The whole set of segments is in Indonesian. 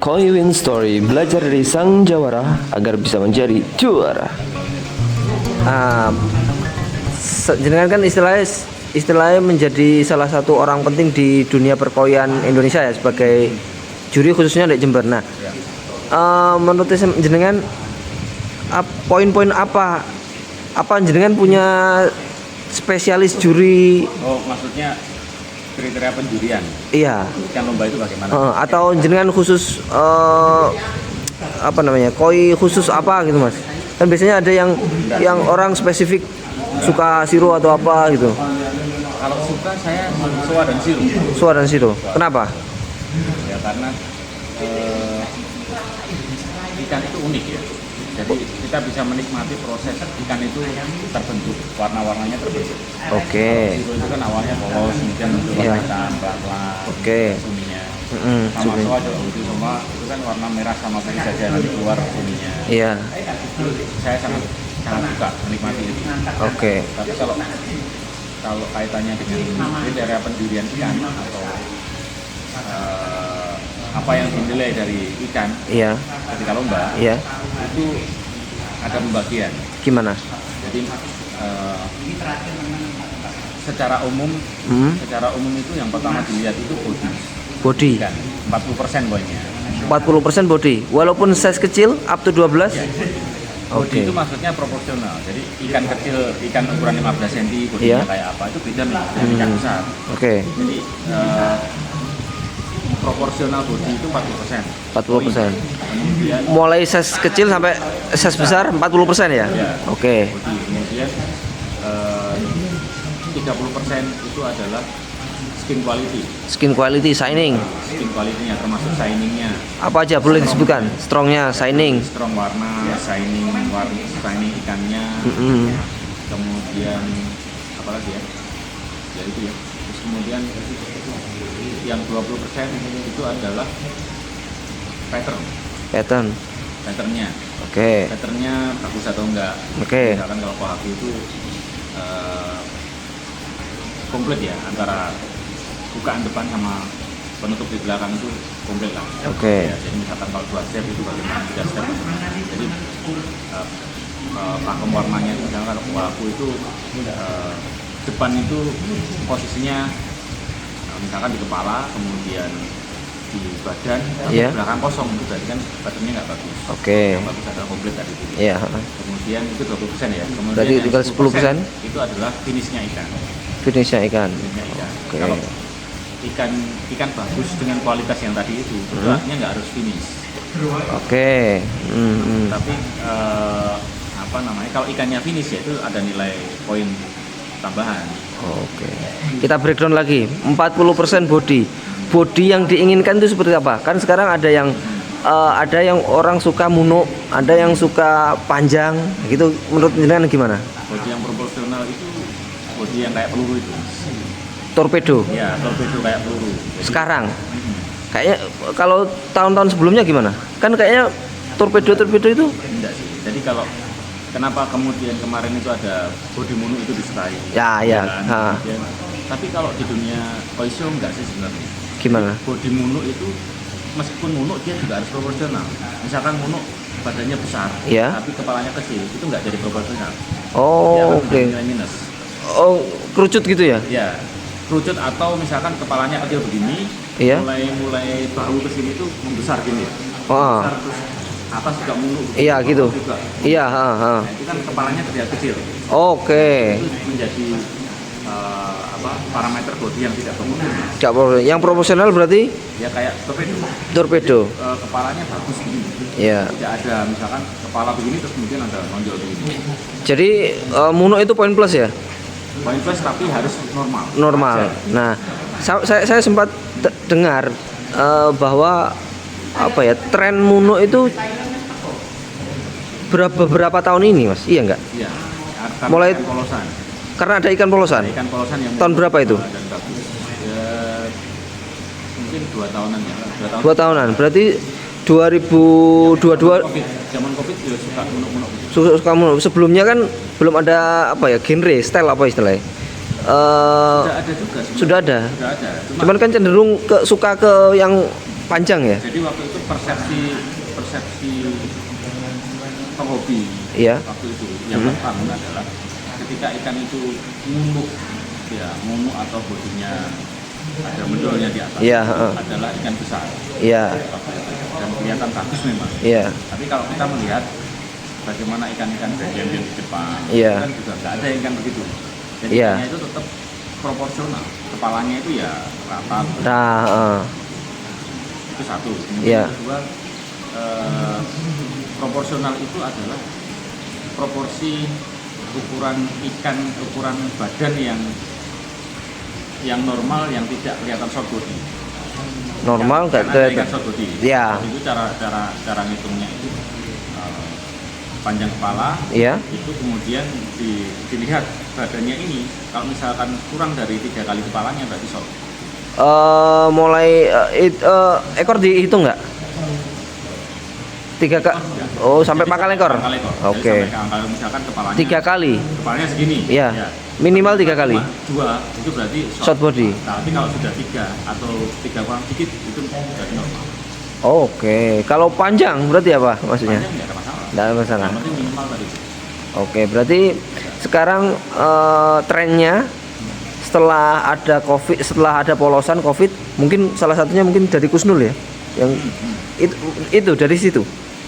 Koi Win Story, belajar dari sang jawara agar bisa menjadi juara. Ah, jenengan kan istilahnya menjadi salah satu orang penting di dunia perkoian Indonesia ya, sebagai juri khususnya di Jember. Nah, menurut jenengan poin-poin apa jenengan punya spesialis juri? Oh, maksudnya kriteria penjurian Iya. ikan lomba itu bagaimana? Atau jenengan khusus koi khusus apa gitu mas? Kan biasanya ada yang orang spesifik suka siro atau apa gitu. Kalau suka saya soa dan siru. Suara dan siro. Kenapa? Ya karena ikan itu unik ya. Jadi kita bisa menikmati proses ikan itu terbentuk, warna-warnanya terbentuk. Oke. Siru itu kan awalnya polos, kemudian muncul Iya. warna hitam pelan-pelan. Oke. Kuminya. Sama Sumi. soa juga begitu, semua itu kan warna merah sama putih saja, nanti keluar kuminya. Iya. Itu saya sangat suka menikmati itu. Oke. Tapi kalau kaitannya dengan kriteria pendirian ikan atau apa yang dinilai dari ikan Iya. ketika lomba, Iya. itu ada pembagian. Gimana? Jadi secara umum itu yang pertama dilihat itu body Body. ikan, 40% poinnya. 40% body. Walaupun size kecil up to 12. Body Oke. itu maksudnya proporsional. Jadi ikan kecil, ikan ukuran 15 cm, Iya. bodinya kayak apa itu beda nih dengan ikan besar. Oke. Jadi proporsional body itu 40%. 40%. Kemudian Mulai size kecil sampai size besar 40% ya? Ya. Oke. body. Kemudian 30% itu adalah skin quality. Skin quality, shining. Skin quality-nya termasuk shiningnya, Apa aja boleh disebutkan? Strongnya, shining. strong warna, shining ikannya. Kemudian apa lagi ya? Ya itu ya. Terus kemudian yang 20% itu adalah Pattern. patternnya. Oke. Patternnya bagus atau enggak. Oke. Misalkan kalau kohaku itu komplit ya, antara bukaan depan sama penutup di belakang itu komplit lah. Oke. Ya, jadi misalkan kalau 2 step itu bagaimana, 3 step bagaimana. Jadi pakem warnanya itu misalkan kalau kohaku itu depan itu posisinya misalkan di kepala, kemudian di badan, Iya. belakang kosong, itu berarti kan patternnya nggak bagus. Oke. Yang bagus adalah komplit tadi itu. Iya. Kemudian itu 20% ya. Kemudian Berarti yang tinggal 10%? itu adalah finishnya ikan. Finishnya ikan. Finishnya ikan. Oke. Kalau ikan bagus dengan kualitas yang tadi itu artinya nggak harus finish. Oke. Tapi kalau ikannya finish ya itu ada nilai poin tambahan. Oke. Kita breakdown lagi. 40% body. Body yang diinginkan itu seperti apa? Kan sekarang ada yang orang suka munuk, ada yang suka panjang, gitu. Menurut jenengan gimana? Bodi yang proporsional itu bodi yang kayak peluru itu. Torpedo. Ya, torpedo kayak peluru. Jadi, Sekarang kayaknya kalau tahun-tahun sebelumnya gimana? Kan kayaknya torpedo itu enggak sih. Jadi kalau kenapa kemudian kemarin itu ada bodi munu itu disukai? ya. Kan? Tapi kalau di dunia koisyo enggak sih sebenarnya. Gimana? Bodi munuk itu meskipun munuk dia juga harus proporsional. Misalkan munuk badannya besar, Iya. tapi kepalanya kecil, itu nggak jadi proporsional. Dia Oh, akan oke. menjadi nilai minus. Oh, kerucut gitu ya? Ya, kerucut atau misalkan kepalanya kecil begini, Iya. mulai bahu ke sini tuh membesar gini. Wah. Membesar terus atas juga munuk. Iya gitu. Juga. Iya, Nah, itu kan kepalanya terlihat kecil. Oke. Itu menjadi parameter bodi yang tidak proporsional. Nggak proporsional. Yang proporsional berarti Ya kayak torpedo. torpedo. Kepalanya bagus begini. Iya. Tidak ada misalkan kepala begini terus kemudian ada nonjol begini. Jadi munuk itu poin plus ya? Poin plus tapi harus normal. Normal. Wajar. Nah, saya sempat dengar bahwa tren munuk itu beberapa tahun ini, Mas. Iya nggak? Iya. Karena Mulai- ikan polosan. Karena ada ikan polosan. Ikan polosan yang Tahun berapa itu? dan bagus. Ya, mungkin 2 tahunan ya. 2 tahun. 2 tahunan. Berarti 2022 Zaman Covid juga suka munuk-munuk. suka munuk. Sebelumnya kan belum ada genre, style apa istilahnya? Sudah ada juga sebenarnya. Sudah ada. Sudah ada. Cuman kan cenderung suka ke yang panjang ya? Jadi waktu itu persepsi penghobi Iya. waktu itu yang pertama adalah ketika ikan itu ngumuk, ya ngumuk atau bodinya ada mendolnya di atas, Iya, adalah ikan besar. Iya. Dan kelihatan bagus memang. Iya. Tapi kalau kita melihat bagaimana ikan-ikan bagian di Jepang, Iya. kan juga nggak ada ikan begitu. Jadi Iya. ikannya itu tetap proporsional. Kepalanya itu ya rata. Nah, Itu satu. Kemudian Iya. kedua, proporsional itu adalah proporsi ukuran ikan, ukuran badan yang normal, yang tidak kelihatan short body. normal nggak Karena ada ikan kelihatan. short body. Iya. Itu cara ngitungnya itu panjang kepala. Iya. Itu kemudian dilihat badannya ini, kalau misalkan kurang dari 3 kali kepalanya berarti short. Mulai ekor dihitung nggak? 3 kali. Oh, sampai pangkal ekor. Pangkal ekor. Jadi Oke. sampai kalau misalkan kepalanya 3 kali. kepalanya segini. Iya. Ya. Minimal 3 kali. Cuma 2 itu berarti Short body. Nah, tapi kalau sudah 3 atau 3 kurang dikit itu berarti normal. Oke. Kalau panjang berarti apa maksudnya? Panjang nggak ada masalah. Nggak ada masalah. Yang penting minimal tadi. Oke, berarti sekarang trennya setelah ada COVID, setelah ada polosan COVID, mungkin salah satunya mungkin dari Kusnul ya, yang itu dari situ,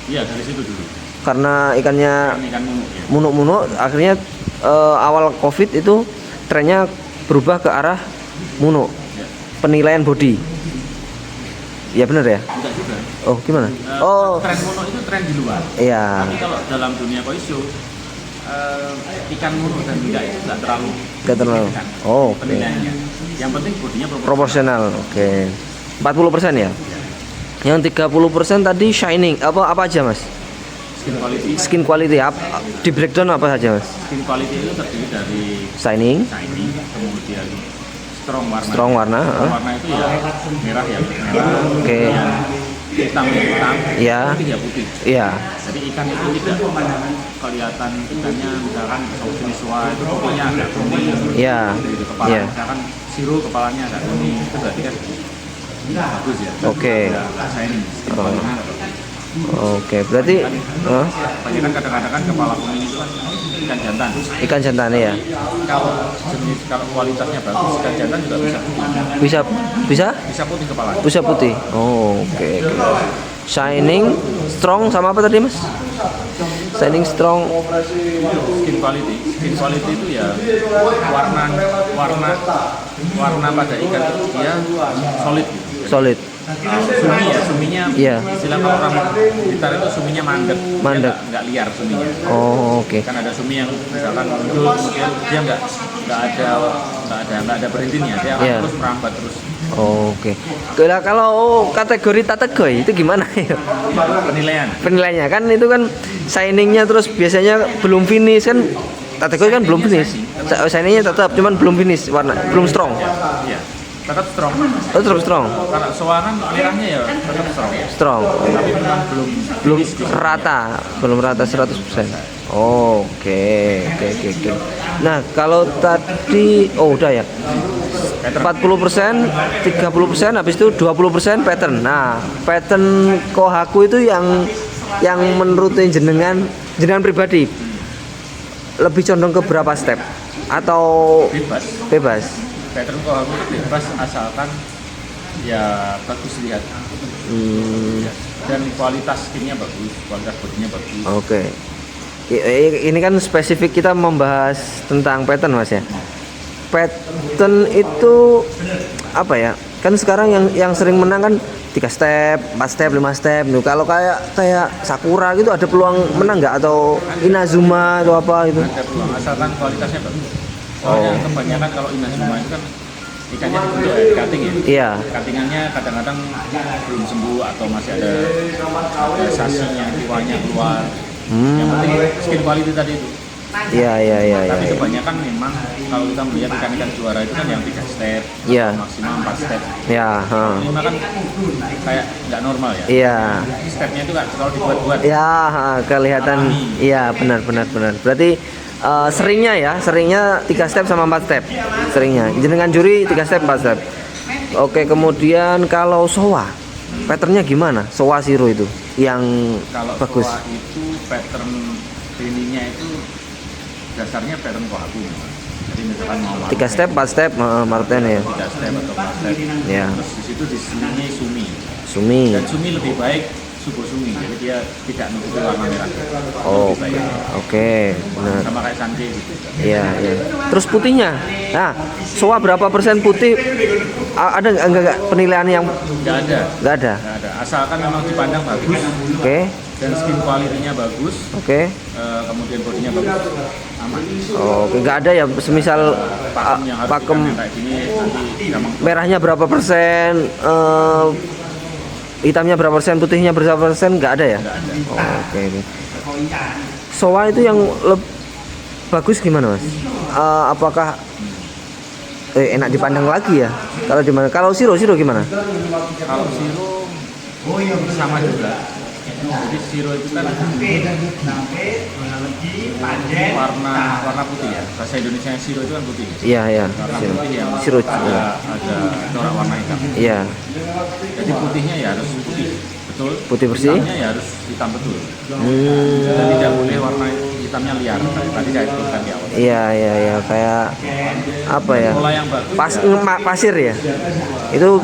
Iya, dari situ dulu. karena ikannya Ikan munuk ya. munuk-munuk, akhirnya awal COVID itu trennya berubah ke arah munuk, Ya. penilaian body. Ya benar ya? Enggak juga. Oh gimana? Oh Tren munuk itu tren di luar. iya, Tapi kalau dalam dunia koisho, ikan munuk dan enggak itu nggak terlalu nggak terlalu. signifikan Oh, oke. penilaiannya. Yang penting bodinya Proporsional, oke. 40% ya? Yang 30% tadi shining, apa aja mas? Skin quality. Skin quality, di breakdown apa saja mas? Skin quality itu terdiri dari Shining, shiny, kemudian strong warna. strong warna, Strong warna itu ya merah ya merah. Oke. Kemudian hitam ya hitam. Iya. Putih ya putih. iya, Jadi ikan itu tidak kelihatan ikannya misalkan jenis soa itu pokoknya agak kuning. iya, Gitu, kepala iya. misalkan siru kepalanya agak kuning itu berarti kan bagus ya. Oke. Udah shining. Skin quality-nya bagus. Oke, berarti Banyak kan kadang-kadang kan kepala kuning itu kan ikan jantan. ikan jantan ya? Kalau kualitasnya bagus ikan jantan juga bisa putih. Bisa, bisa, Bisa putih kepalanya. bisa putih. Oh, oke. Shining, strong sama apa tadi mas? Shining, strong, Skin quality. Skin quality itu ya warna pada ikan itu dia solid gitu. solid. Sumi ya, suminya Iya. istilah kalau orang gitar itu suminya mandek. Dia Mandek. nggak liar suminya. Oh, oke. Kan ada sumi yang misalkan muncul kemudian dia nggak ada berhentinya, dia akan Iya. terus merambat terus. Oke. Kalau kategori tategoi itu gimana ya? Penilaian. Penilaiannya kan itu kan shiningnya terus biasanya belum finish kan, tategoi kan belum finish. Shiningnya tetap cuman belum finish, warna belum strong. Iya. Tetap strong. Oh tetap strong, Kalau soangan merahnya ya tetap strong. strong. Tapi memang belum Belum rata 100%. Oh, oke. Nah kalau tadi udah ya. 40%, 30%, habis itu 20% pattern. Nah, pattern Kohaku itu yang menurut jenengan pribadi lebih condong ke berapa step atau bebas. bebas? Pattern kohaku itu bebas asalkan ya bagus lihat. Ya. Dan kualitas skinnya bagus, kualitas bodinya bagus. Oke. Ini kan spesifik kita membahas tentang pattern mas ya. Pattern itu apa ya? Kan sekarang yang sering menang kan 3 step, 4 step, 5 step. Duh, kalau kayak Sakura gitu ada peluang menang nggak, atau Inazuma atau apa gitu? Ada peluang asalkan kualitasnya bagus. Soalnya kebanyakan kalau Inazuma itu kan ikannya dibentuk ya, cutting ya. Iya. Cuttingannya kadang-kadang belum sembuh atau masih ada sasinya, tiwanya keluar. Yang penting skin quality tadi itu. Iya. Tapi kebanyakan memang kalau kita melihat ikan-ikan juara itu kan yang 3 step, Iya. maksimal 4 step. Ya, 5 kan kayak nggak normal ya. iya. Stepnya itu kan kalau dibuat-buat. Ya, kelihatan. Iya, benar. Berarti seringnya 3 step sama 4 step. Seringnya. Jenengan juri 3 step, 4 step. Oke, kemudian kalau soa. patternnya gimana? Sowa Siro itu yang Kalau bagus. soa itu pattern trainingnya itu dasarnya pattern kohaku. Jadi misalkan mau 3 step, 4 step, Marten ya. 3 step atau 4 step. Ya. Terus di situ diselingi sumi. Sumi. Dan sumi lebih baik subuh sumi. Jadi dia tidak nutupi warna merah. Oh, Lebih baik. oke, benar. Sama kayak sanke gitu. Iya, iya. Terus putihnya. Nah, soa berapa persen putih? Ada enggak penilaian yang Nggak ada. enggak ada? Nggak ada. Asalkan memang dipandang bagus Oke. dan skin quality-nya bagus, Oke. kemudian bodinya bagus, aman. Oke, enggak ada ya semisal Pakem yang harus pakem ikan yang kayak gini nanti gampang. merahnya berapa persen, hitamnya berapa persen, putihnya berapa persen, nggak ada ya? Nggak ada. Oke. Soa itu yang bagus gimana mas? Apakah enak dipandang lagi ya? Kalau di mana? Kalau Siro gimana? Kalau siro sama juga. Jadi siro itu kan warna putih ya. Bahasa Indonesia siro itu kan putih. Iya iya. Warna Siro. putih yang Siro. ada corak warna hitam. Iya. Jadi putihnya ya harus putih, betul. Putih bersih. Hitamnya ya harus hitam betul. Dan tidak boleh warna hitamnya liar. Tadi saya sebutkan di awal. Iya iya iya kayak apa ya? Pola yang bagus. Pasir ya. Itu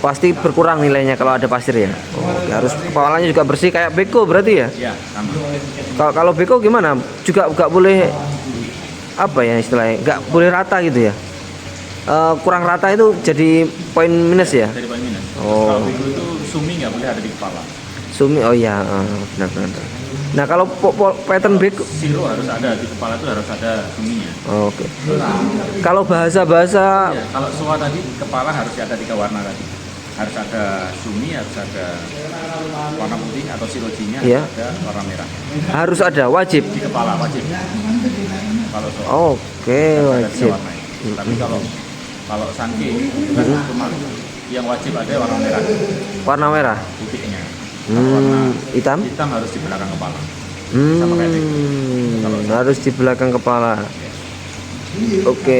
pasti berkurang nilainya kalau ada pasir ya. Oke, harus kepalanya juga bersih kayak beko berarti ya. Ya, sama. Kalau beko gimana? Juga nggak boleh apa ya istilahnya? Nggak boleh rata gitu ya. Kurang rata itu jadi poin minus ya. Dari poin minus. Oh. Kalau bego itu sumi nggak boleh ada di kepala. Sumi oh iya benar. Nah kalau pattern beko Siro harus ada di kepala itu harus ada suminya. oke. Kalau bahasa Ya, kalau soa tadi kepala harus ada 3 warna tadi. Harus ada sumi, harus ada warna putih atau sirojinya, Iya. harus ada warna merah. harus ada wajib. Di kepala wajib. Kalau soa Oke harus ada 3 wajib. warna. Tapi kalau sanke cuma yang wajib ada warna merah Warna merah. putihnya. Kalau warna Hitam. hitam harus di belakang kepala. Sama kayak beko. Harus di belakang kepala. Oke.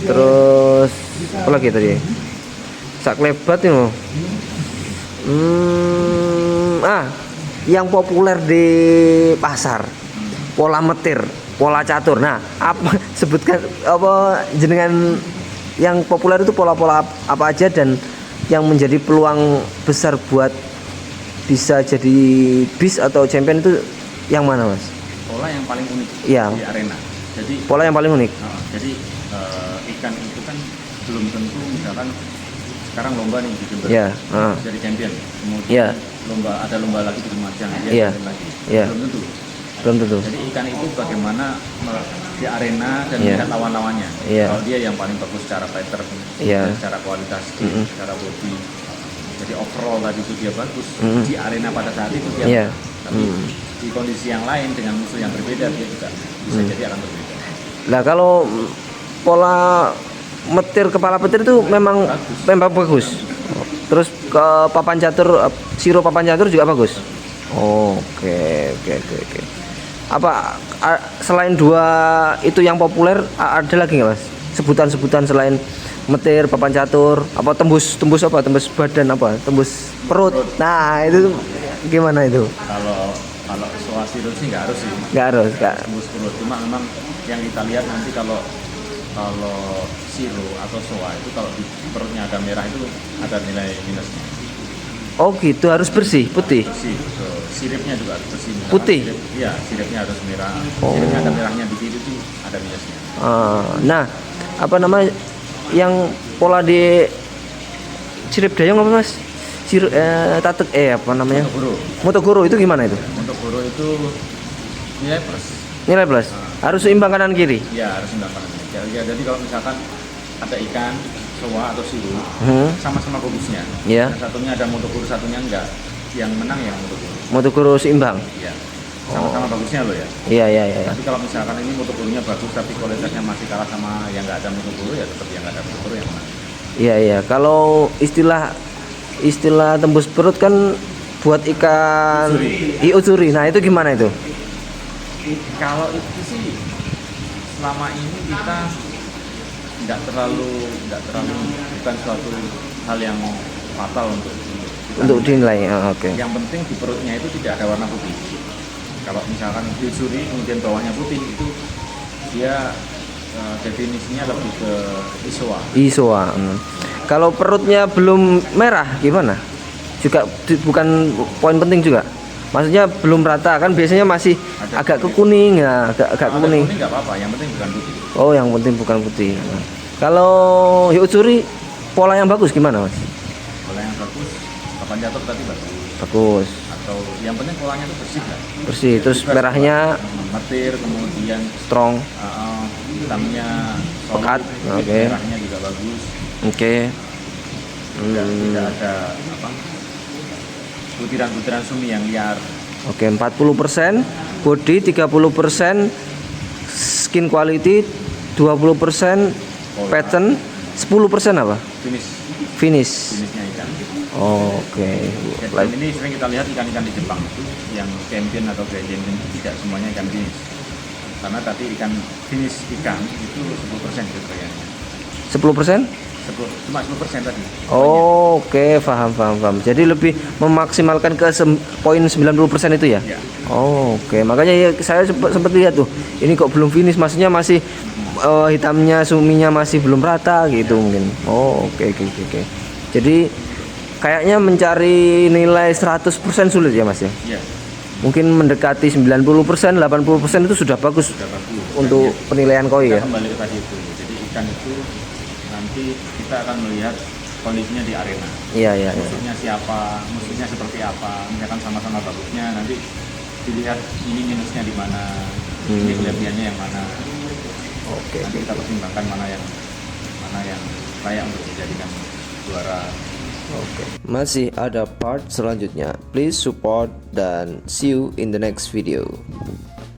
Terus apa lagi tadi? Sak lebat ini loh. Yang populer di pasar pola metir, pola catur. Nah, apa sebutkan apa jenengan yang populer itu pola-pola apa aja dan yang menjadi peluang besar buat bisa jadi bis atau champion itu yang mana mas? Pola yang paling unik Iya. di arena. Jadi Pola yang paling unik. jadi ikan itu kan belum tentu misalkan sekarang lomba nih di Jember Iya. jadi champion, kemudian Iya. ada lomba lagi di Lumajang dia Iya. champion lagi. Iya. Belum tentu. Belum tentu. Jadi ikan itu bagaimana di arena dan Iya. melihat lawan-lawannya. Iya. Kalau dia yang paling bagus secara pattern, Iya. dan secara kualitas, secara body. Jadi overall tadi itu dia bagus di arena pada saat itu dia. Iya. bagus. Tapi di kondisi yang lain dengan musuh yang berbeda dia juga bisa jadi akan berbeda. Nah kalau pola metir kepala petir itu memang bagus. Terus ke papan catur, Siro papan catur juga bagus. Oke. Apa selain 2 itu yang populer ada lagi nggak mas? Sebutan-sebutan selain metir, papan catur, apa tembus apa? Tembus badan apa? Tembus perut. Nah itu gimana itu? Kalau soal siro sih nggak harus sih. Nggak harus, nggak. Tembus perut. Cuma memang yang kita lihat nanti kalau siro atau soa itu kalau di perutnya ada merah itu ada nilai minusnya. Oh gitu, harus bersih, putih. Bersih. Siripnya juga harus bersih. Misalkan Putih? Iya, siripnya harus merah. Oh. Siripnya ada merahnya dikit itu ada minusnya. Nah, apa nama yang pola di sirip dayung apa mas? Tatek apa namanya? Guru. Motogoro itu gimana itu? Untuk guru itu nilai plus. Nilai plus. Harus seimbang kanan kiri. Ya harus seimbang. Jadi kalau misalkan ada ikan, soa atau siro, sama-sama bagusnya. Iya. Yang satunya ada motoguru, satunya enggak. Yang menang yang motoguru. Motogoro seimbang. Iya. Sama-sama bagusnya loh ya. Iya. Tapi kalau misalkan ini motogurunya bagus tapi kualitasnya masih kalah sama yang nggak ada motoguru ya seperti yang nggak ada motoguru yang menang. Iya. Kalau istilah tembus perut kan buat ikan iutsuri. Nah itu gimana itu? Kalau itu sih selama ini kita nggak terlalu bukan suatu hal yang fatal untuk dinilai. Oke. Yang penting di perutnya itu tidak ada warna putih. Kalau misalkan Yusuri kemudian bawahnya putih itu dia definisinya lebih ke isoa. Isoa. Kalau perutnya belum merah gimana? Juga bukan poin penting juga. Maksudnya belum rata kan biasanya masih agak ke kuning ya, agak ke kuning. Kuning nggak apa-apa, yang penting bukan putih. Oh, yang penting bukan putih. Kalau Yusuri pola yang bagus gimana, Mas? Pola yang bagus, papan jatuh tadi bagus. Bagus. Atau yang penting polanya itu bersih lah. Bersih, terus merahnya metir, kemudian strong. hitamnya solid, Pekat. Oke. merahnya juga bagus. Oke. Tidak ada apa butiran-butiran sumi yang liar. Oke, 40% body, 30% skin quality, 20% pattern, 10% apa? Finish. Finishnya ikan. Oke. Dan ini sering kita lihat ikan-ikan di Jepang itu yang champion atau grand champion itu tidak semuanya ikan finish. Karena tadi ikan finish ikan itu 10% kriteриanya. 10%? Cuma 10% tadi. Oh, oke, paham. Jadi lebih memaksimalkan ke poin 90% itu ya? Ya. Oh, oke. Makanya ya saya sempat lihat tuh. Ini kok belum finish, maksudnya masih hitamnya, suminya masih belum rata gitu mungkin. Oh, oke. Jadi kayaknya mencari nilai 100% sulit ya, Mas ya? Iya. Mungkin mendekati 90%, 80% itu sudah bagus untuk penilaian koi ya. Kembali ke tadi itu. Jadi ikan itu nanti kita akan melihat kondisinya di arena. Iya. Musuhnya siapa, musuhnya seperti apa. Misalkan sama-sama bagusnya, nanti dilihat ini minusnya di mana, ini kelebihannya yang mana. Oke. Nanti kita pertimbangkan mana yang layak untuk dijadikan juara. Oke. Masih ada part selanjutnya. Please support dan see you in the next video.